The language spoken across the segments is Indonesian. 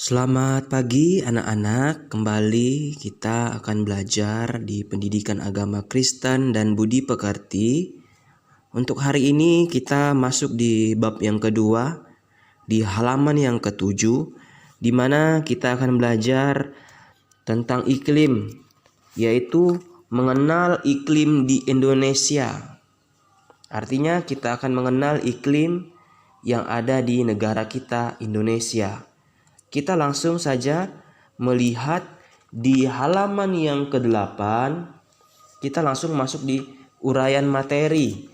Selamat pagi anak-anak, kembali kita akan belajar di pendidikan agama Kristen dan budi pekerti. Untuk hari ini kita masuk di bab yang kedua, di halaman yang ketujuh, di mana kita akan belajar tentang iklim, yaitu mengenal iklim di Indonesia. Artinya kita akan mengenal iklim yang ada di negara kita, Indonesia. Kita langsung saja melihat di halaman yang ke-8. Kita langsung masuk di uraian materi.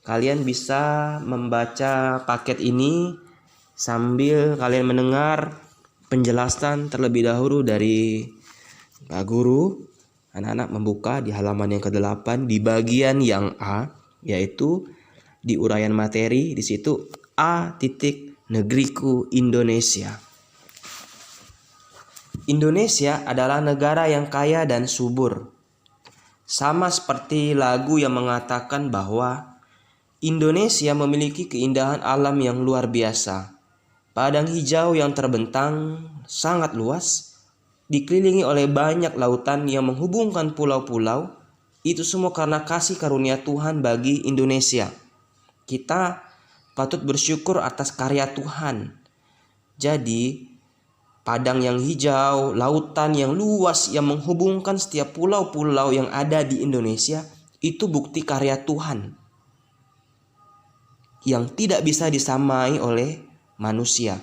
Kalian bisa membaca paket ini sambil kalian mendengar penjelasan terlebih dahulu dari Pak Guru. Anak-anak membuka di halaman yang ke-8 di bagian yang A, yaitu di uraian materi. Di situ A titik negeriku Indonesia. Indonesia adalah negara yang kaya dan subur. Sama seperti lagu yang mengatakan bahwa Indonesia memiliki keindahan alam yang luar biasa. Padang hijau yang terbentang sangat luas, dikelilingi oleh banyak lautan yang menghubungkan pulau-pulau. Itu semua karena kasih karunia Tuhan bagi Indonesia. Kita patut bersyukur atas karya Tuhan. Jadi, padang yang hijau, lautan yang luas yang menghubungkan setiap pulau-pulau yang ada di Indonesia, itu bukti karya Tuhan yang tidak bisa disamai oleh manusia.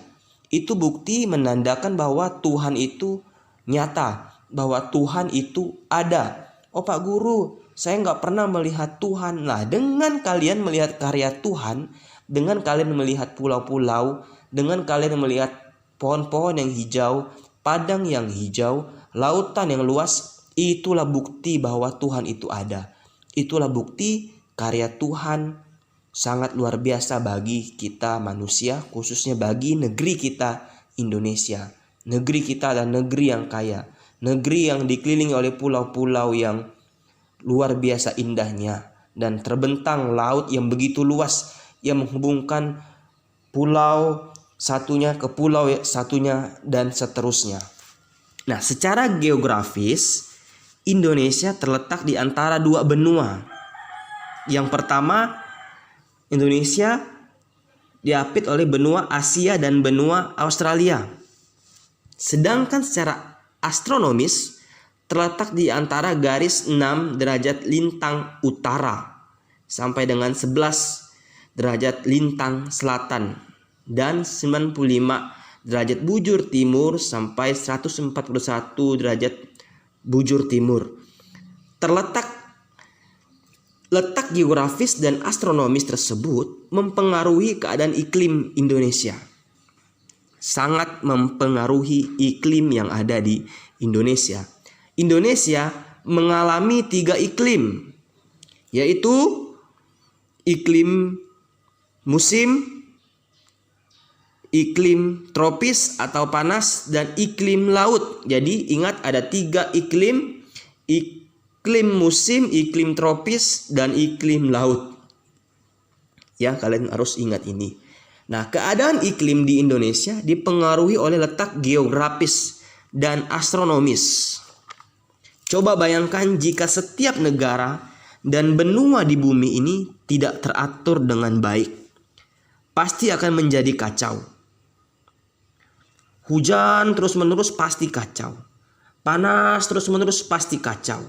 Itu bukti menandakan bahwa Tuhan itu nyata, bahwa Tuhan itu ada. Oh Pak Guru, saya nggak pernah melihat Tuhan. Nah, dengan kalian melihat karya Tuhan, dengan kalian melihat pulau-pulau, dengan kalian melihat pohon-pohon yang hijau, padang yang hijau, lautan yang luas, itulah bukti bahwa Tuhan itu ada. Itulah bukti karya Tuhan sangat luar biasa bagi kita manusia, khususnya bagi negeri kita Indonesia. Negeri kita adalah negeri yang kaya, negeri yang dikelilingi oleh pulau-pulau yang luar biasa indahnya, dan terbentang laut yang begitu luas yang menghubungkan pulau satunya ke pulau satunya dan seterusnya. Nah, secara geografis Indonesia terletak di antara dua benua. Yang pertama, Indonesia diapit oleh benua Asia dan benua Australia. Sedangkan secara astronomis terletak di antara garis 6 derajat lintang utara sampai dengan 11 derajat lintang selatan dan 95 derajat bujur timur sampai 141 derajat bujur timur. Letak geografis dan astronomis tersebut mempengaruhi keadaan iklim Indonesia. Sangat mempengaruhi iklim yang ada di Indonesia. Indonesia mengalami 3 iklim, yaitu iklim musim, iklim tropis atau panas, dan iklim laut. Jadi ingat ada 3 iklim: iklim musim, iklim tropis, dan iklim laut. Ya, kalian harus ingat ini. Nah, keadaan iklim di Indonesia dipengaruhi oleh letak geografis dan astronomis. Coba bayangkan jika setiap negara dan benua di bumi ini tidak teratur dengan baik. Pasti akan menjadi kacau. Hujan terus-menerus pasti kacau. Panas terus-menerus pasti kacau.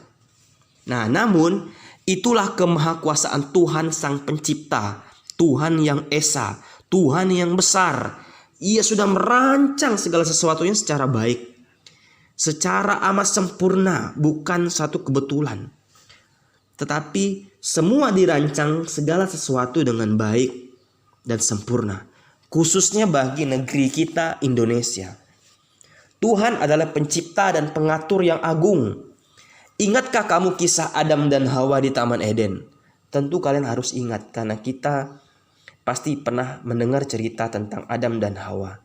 Nah, namun itulah kemahakuasaan Tuhan Sang Pencipta, Tuhan yang Esa, Tuhan yang besar. Ia sudah merancang segala sesuatunya secara baik, secara amat sempurna, bukan satu kebetulan. Tetapi semua dirancang segala sesuatu dengan baik dan sempurna, khususnya bagi negeri kita Indonesia. Tuhan adalah pencipta dan pengatur yang agung. Ingatkah kamu kisah Adam dan Hawa di Taman Eden? Tentu kalian harus ingat, karena kita pasti pernah mendengar cerita tentang Adam dan Hawa.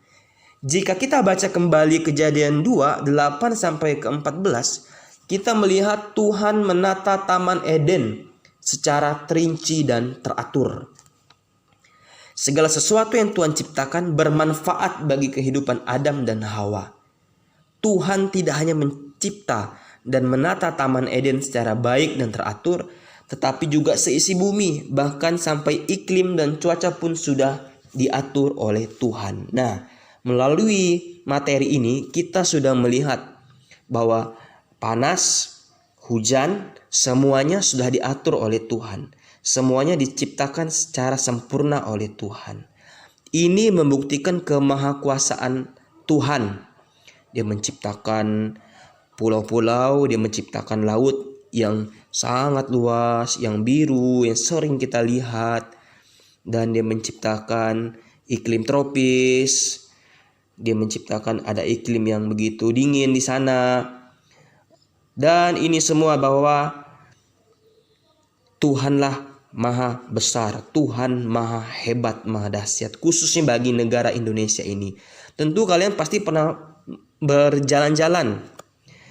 Jika kita baca kembali Kejadian 2, 8-14, kita melihat Tuhan menata Taman Eden secara terinci dan teratur. Segala sesuatu yang Tuhan ciptakan bermanfaat bagi kehidupan Adam dan Hawa. Tuhan tidak hanya mencipta dan menata Taman Eden secara baik dan teratur, tetapi juga seisi bumi, bahkan sampai iklim dan cuaca pun sudah diatur oleh Tuhan. Nah, melalui materi ini kita sudah melihat bahwa panas, hujan, semuanya sudah diatur oleh Tuhan. Semuanya diciptakan secara sempurna oleh Tuhan. Ini membuktikan kemahakuasaan Tuhan. Dia menciptakan pulau-pulau, dia menciptakan laut yang sangat luas, yang biru, yang sering kita lihat. Dan dia menciptakan iklim tropis. Dia menciptakan ada iklim yang begitu dingin di sana. Dan ini semua bahwa Tuhanlah Maha besar, Tuhan maha hebat, maha dahsyat, khususnya bagi negara Indonesia ini. Tentu kalian pasti pernah berjalan-jalan,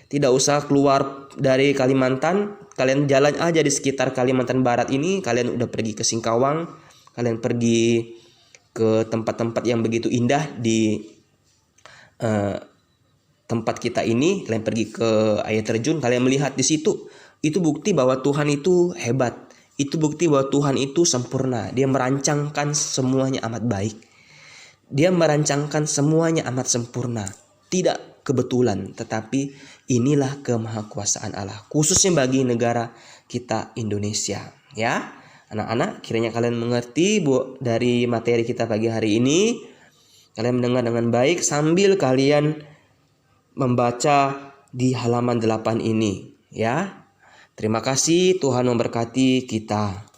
tidak usah keluar dari Kalimantan, kalian jalan aja di sekitar Kalimantan Barat ini. Kalian udah pergi ke Singkawang, kalian pergi ke tempat-tempat yang begitu indah di tempat kita ini, kalian pergi ke air terjun, kalian melihat di situ. Itu bukti bahwa Tuhan itu hebat. Itu bukti bahwa Tuhan itu sempurna. Dia merancangkan semuanya amat baik. Dia merancangkan semuanya amat sempurna. Tidak kebetulan, tetapi inilah kemahakuasaan Allah, khususnya bagi negara kita Indonesia. Ya, anak-anak, kiranya kalian mengerti dari materi kita pagi hari ini. Kalian mendengar dengan baik sambil kalian membaca di halaman 8 ini. Ya, terima kasih, Tuhan memberkati kita.